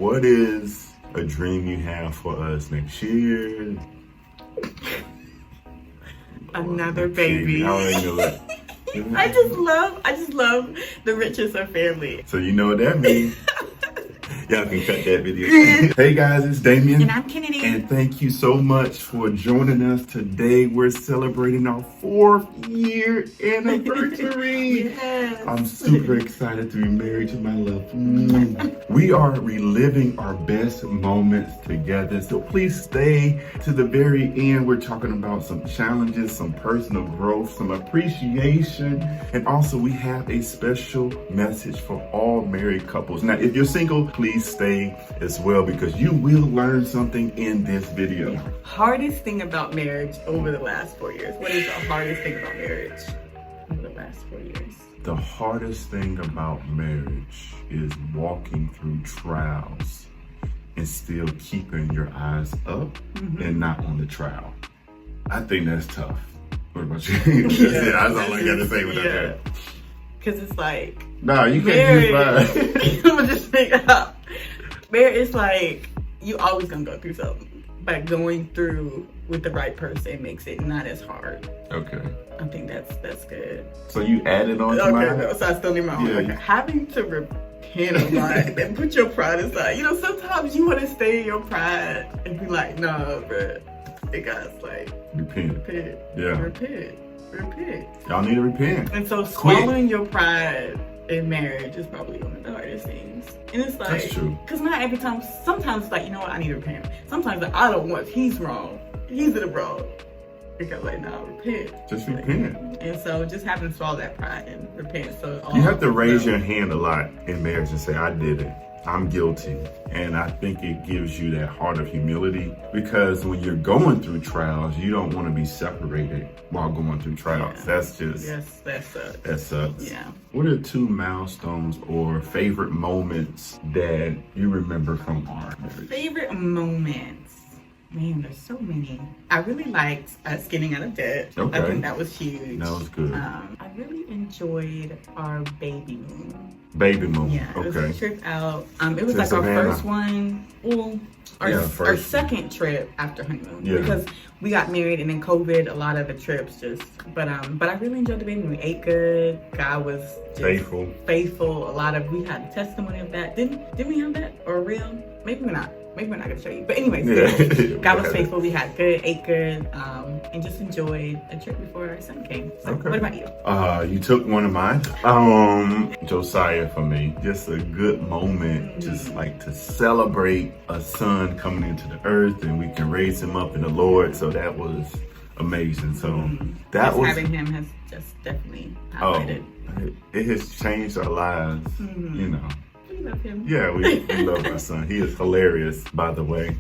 what is a dream you have for us next year? Another baby. I already know it. I just love the richest of family. So you know what that means. Y'all can cut that video. Hey guys, it's Damien. And I'm Kenady. And thank you so much for joining us today. We're celebrating our 4th year anniversary. Yes. I'm super excited to be married to my love. We are reliving our best moments together. So please stay to the very end. We're talking about some challenges, some personal growth, some appreciation. And also we have a special message for all married couples. Now, if you're single, please stay as well because you will learn something in this video. Yeah. Hardest thing about marriage over the last 4 years. What is the hardest thing about marriage over the last 4 years? The hardest thing about marriage is walking through trials and still keeping your eyes up and not on the trial. I think that's tough. What about you? That's all I got to say with that. Because it's like, nah, you can't use mine. I'm gonna just make it up. Marriage is like, you always gonna go through something. But going through with the right person makes it not as hard. Okay. I think that's good. So you added on to mine? No, so I still need my own. Yeah. Like, having to repent a lot and put your pride aside. You know, sometimes you want to stay in your pride and be like, nah, bro. It guys like, repent. Yeah. Repent. Y'all need to repent. And so swallowing your pride in marriage is probably one of the hardest things. And it's like, that's true. Because not every time, sometimes it's like, you know what, I need to repent. Sometimes like, I don't want, he's wrong. He's in the wrong. Because like, nah, repent. Just repent. And so just having to swallow that pride and repent. So you have to raise your hand a lot in marriage and say, I did it. I'm guilty. And I think it gives you that heart of humility because when you're going through trials, you don't want to be separated while going through trials. Yeah. That's just... Yes, that sucks. That sucks. Yeah. What are 2 milestones or favorite moments that you remember from our marriage? Favorite moments? Man, there's so many. I really liked us getting out of debt. Okay. I think that was huge. That was good. I really enjoyed our baby moon. Baby moon. Yeah, it was a trip out. It was to like Savannah. our first one. Well, our second trip after honeymoon. Yeah. Because we got married and then COVID, a lot of the trips just. But I really enjoyed the baby moon. We ate good. God was just faithful. A lot of we had testimony of that. Didn't we have that or real? Maybe we're not. Maybe we're not gonna show you. But anyways, yeah. God was faithful. We had good, ate good, and just enjoyed a trip before our son came. So what about you? You took one of mine. Josiah for me. Just a good moment, just like to celebrate a son coming into the earth and we can raise him up in the Lord. So that was amazing. So that was having him has just definitely highlighted. It has changed our lives, you know. We love him. Yeah, we love our son. He is hilarious, by the way.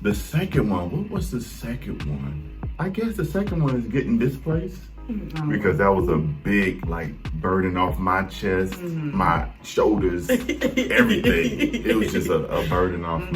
The second one, what was the second one? I guess the second one is getting displaced. Because that was a big, like, burden off my chest, my shoulders, everything. It was just a burden off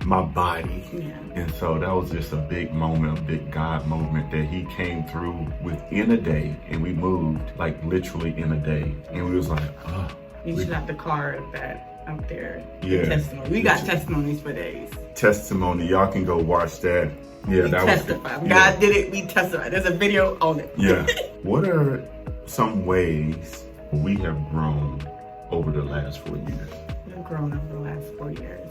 my body. Yeah. And so that was just a big moment, a big God moment that he came through within a day. And we moved, like, literally in a day. And we was like, oh. You should have the card of that out there. Yeah. Testimony. We got testimonies for days. Testimony. Y'all can go watch that. Yeah, we that testify. was. God did it. We testify. There's a video on it. Yeah. What are some ways we have grown over the last 4 years? We've grown over the last 4 years.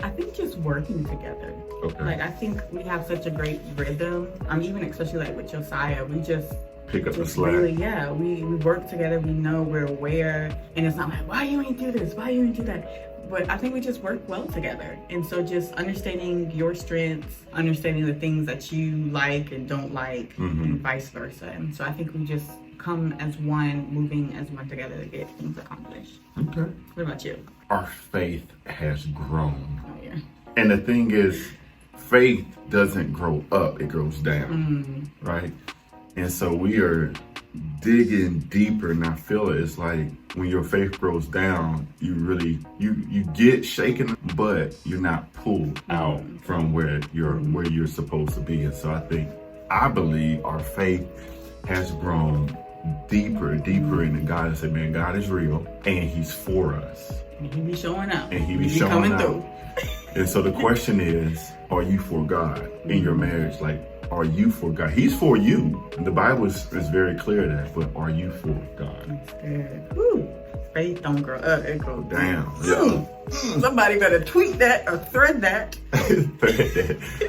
I think just working together. Okay. Like, I think we have such a great rhythm. Even especially like with Josiah, we just pick up the slack. Really, yeah, we work together. We know, we're aware, and it's not like, why you ain't do this? Why you ain't do that? But I think we just work well together. And so just understanding your strengths, understanding the things that you like and don't like, and vice versa. And so I think we just come as one, moving as one together to get things accomplished. Okay. What about you? Our faith has grown. Oh, yeah. And the thing is, faith doesn't grow up, it grows down, right? And so we are digging deeper, and I feel it's like when your faith grows down, you really you get shaken, but you're not pulled out from where you're supposed to be. And so I believe our faith has grown deeper and God has said, man, God is real and he's for us. And he be showing up. And he be showing up. Through. And so the question is, are you for God in your marriage? Like, are you for God? He's for you. And the Bible is very clear that, but are you for God? That's good. Woo. Faith don't grow up, it grows down. Yeah. Somebody better tweet that or thread that.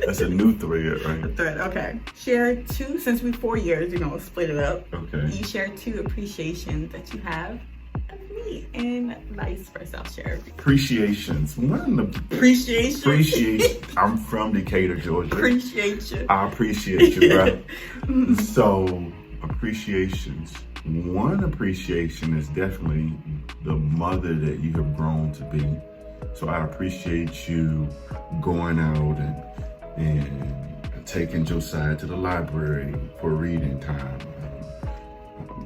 That's a new thread, right? A thread, okay. Share 2, since we're 4 years, you're gonna split it up. Okay. You share 2 appreciations that you have of me, and vice versa, I'll share. Appreciations. Appreciation. I'm from Decatur, Georgia. Appreciate you. I appreciate you, bro. So, appreciations. One appreciation is definitely the mother that you have grown to be. So I appreciate you going out and taking Josiah to the library for reading time,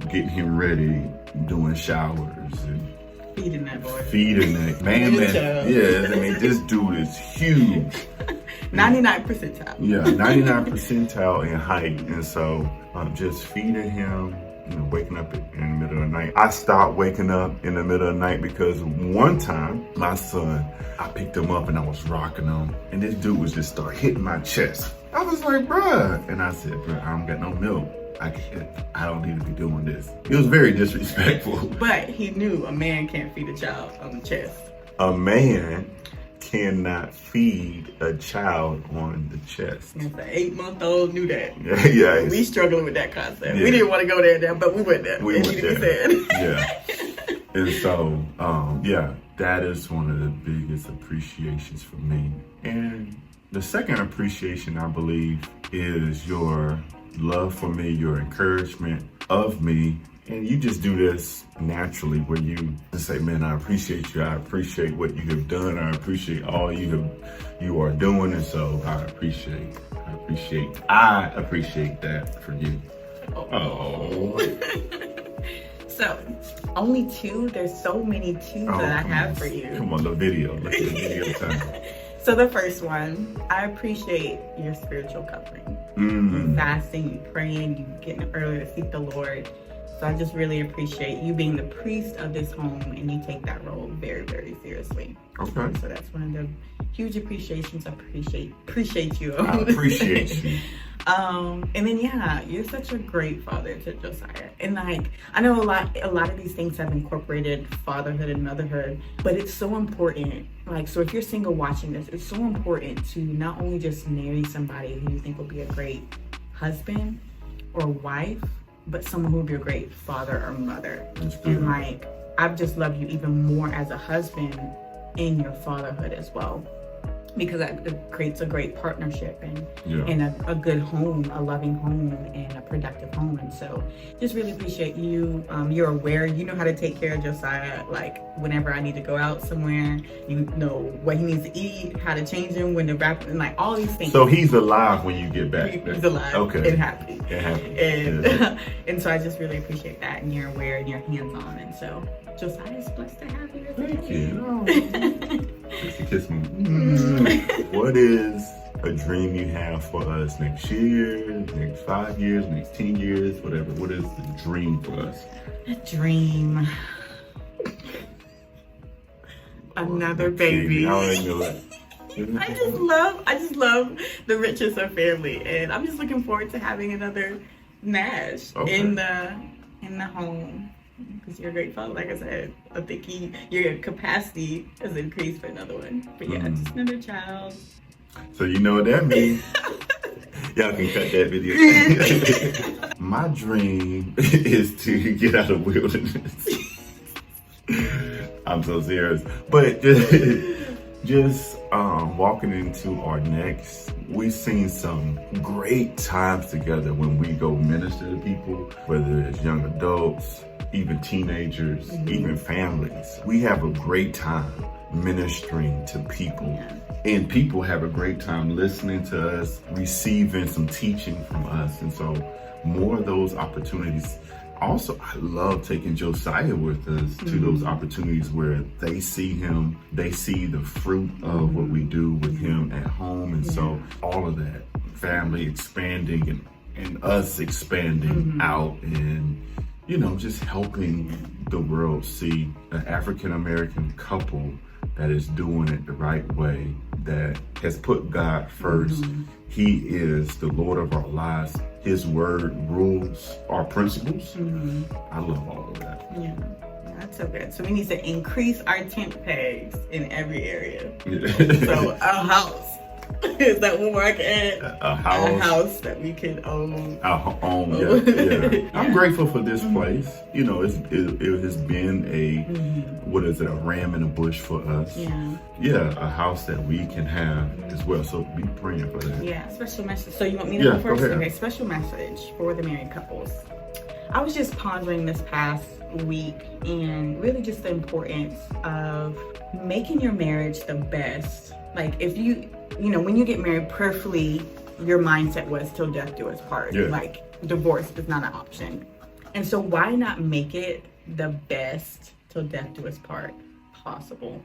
getting him ready, doing showers, and feeding that boy. Feeding that man. Yeah, I mean, this dude is huge. 99 percentile. Yeah, 99 percentile in height, and so just feeding him. Waking up in the middle of the night. I stopped waking up in the middle of the night because one time, my son, I picked him up and I was rocking him, and this dude was just start hitting my chest. I was like, bruh. And I said, bruh, I don't got no milk. I don't need to be doing this. It was very disrespectful. But he knew a man can't feed a child on the chest. A man cannot feed a child on the chest. Yes, an 8-month-old knew that. Yeah. We struggling with that concept. Yeah. We didn't want to go there now, but we went there. We went there. Yeah. And so, that is one of the biggest appreciations for me. And the second appreciation, I believe, is your love for me, your encouragement of me. And you just do this naturally where you just say, man, I appreciate you. I appreciate what you have done. I appreciate all you are doing. And so I appreciate that for you. Oh. So only 2, there's so many 2s that I have for you. Come on, the video. Look at the video time. So the first one, I appreciate your spiritual covering. You fasting, you praying, you getting early to seek the Lord. So I just really appreciate you being the priest of this home, and you take that role very, very seriously. Okay. So that's one of the huge appreciations. I appreciate you. I appreciate you. And then you're such a great father to Josiah. And like, I know a lot of these things have incorporated fatherhood and motherhood, but it's so important. Like, so if you're single watching this, it's so important to not only just marry somebody who you think will be a great husband or wife, but someone who will be a great father or mother. And like, I've just loved you even more as a husband in your fatherhood as well, because it creates a great partnership and a good home, a loving home, and a productive home. And so just really appreciate you. You're aware, you know how to take care of Josiah. Like, whenever I need to go out somewhere, you know what he needs to eat, how to change him, when to wrap, and like all these things. So he's alive when you get back. He's alive. Okay. And happy. And, yeah. And so I just really appreciate that, and you're aware and you're hands-on. And so Josiah's blessed to have you. Thank you. Just a kiss me. What is a dream you have for us next year, next 5 years, next 10 years, whatever? What is the dream for us? A dream. Another baby. I know it. I just love the richness of family, and I'm just looking forward to having another Nash in the home. Because you're a great father, like I said. I think your capacity has increased for another one. But just another child. So you know what that means. Y'all can cut that video. My dream is to get out of wilderness. I'm so serious. But just walking into our next, we've seen some great times together when we go minister to people, whether it's young adults, even teenagers, even families. We have a great time ministering to people. And people have a great time listening to us, receiving some teaching from us. And so more of those opportunities. Also, I love taking Josiah with us to those opportunities where they see him, they see the fruit of what we do with him at home. And so all of that, family expanding and us expanding out, and you know, just helping the world see an African-American couple that is doing it the right way, that has put God first. He is the Lord of our lives. His word rules our principles. I love all of that. Yeah, that's so good. So we need to increase our tent pegs in every area. So a house. Is that what we're at? A house that we can own. Our own, yeah. I'm grateful for this place. You know, it has been a, what is it, a ram in the bush for us. Yeah, a house that we can have as well. So be praying for that. Yeah, special message. So you want me to go first? Okay, special message for the married couples. I was just pondering this past week and really just the importance of making your marriage the best. Like if you know, when you get married, prayerfully, your mindset was till death do us part. Like divorce is not an option. And so why not make it the best till death do us part possible?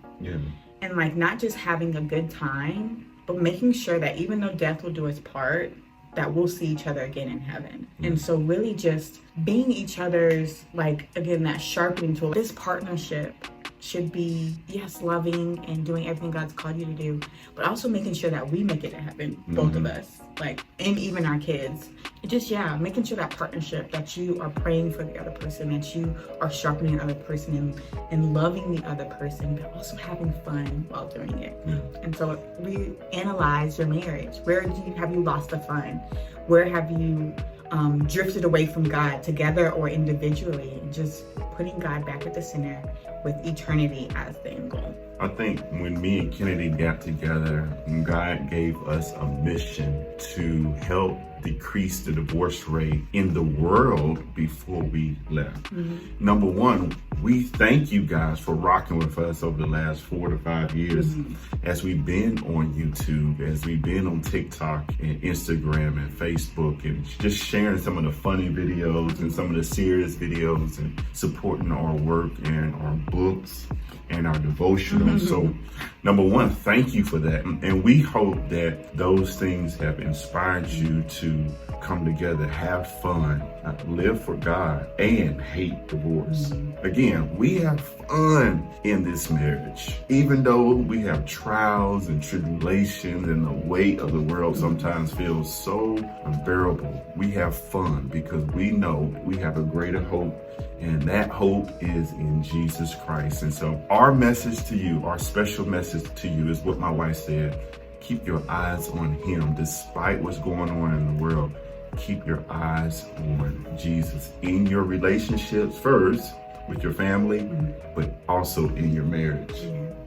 And like not just having a good time, but making sure that even though death will do us part, that we'll see each other again in heaven. And so really just being each other's, like, again, that sharpening tool. This partnership should be, yes, loving and doing everything God's called you to do, but also making sure that we make it to heaven, both of us, like, and even our kids. And just, making sure that partnership, that you are praying for the other person, that you are sharpening the other person and loving the other person, but also having fun while doing it. And so reanalyze your marriage. Where have you lost the fun? Where have you drifted away from God, together or individually? And just putting God back at the center with eternity as the end goal. I think when me and Kennedy got together, God gave us a mission to help decrease the divorce rate in the world before we left. Number one, we thank you guys for rocking with us over the last 4 to 5 years as we've been on YouTube, as we've been on TikTok and Instagram and Facebook, and just sharing some of the funny videos and some of the serious videos and supporting our work and our books and our devotionals. So number one, thank you for that. And we hope that those things have inspired you to come together, have fun, live for God, and hate divorce. Again, we have fun in this marriage. Even though we have trials and tribulations and the weight of the world sometimes feels so unbearable, we have fun because we know we have a greater hope, and that hope is in Jesus Christ. And so our message to you, our special message to you, is what my wife said: keep your eyes on him. Despite what's going on in the world, keep your eyes on Jesus in your relationships first, with your family, but also in your marriage.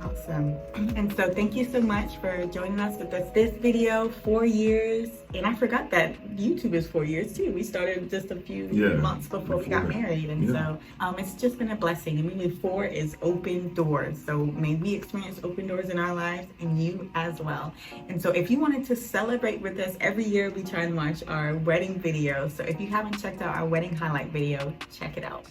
Awesome. And so thank you so much for joining us with this video. 4 years. And I forgot that YouTube is 4 years too. We started just a few months before we got married. And so it's just been a blessing. And we knew 4 is open doors. So may we experience open doors in our lives, and you as well. And so if you wanted to celebrate with us, every year we try and watch our wedding video. So if you haven't checked out our wedding highlight video, check it out.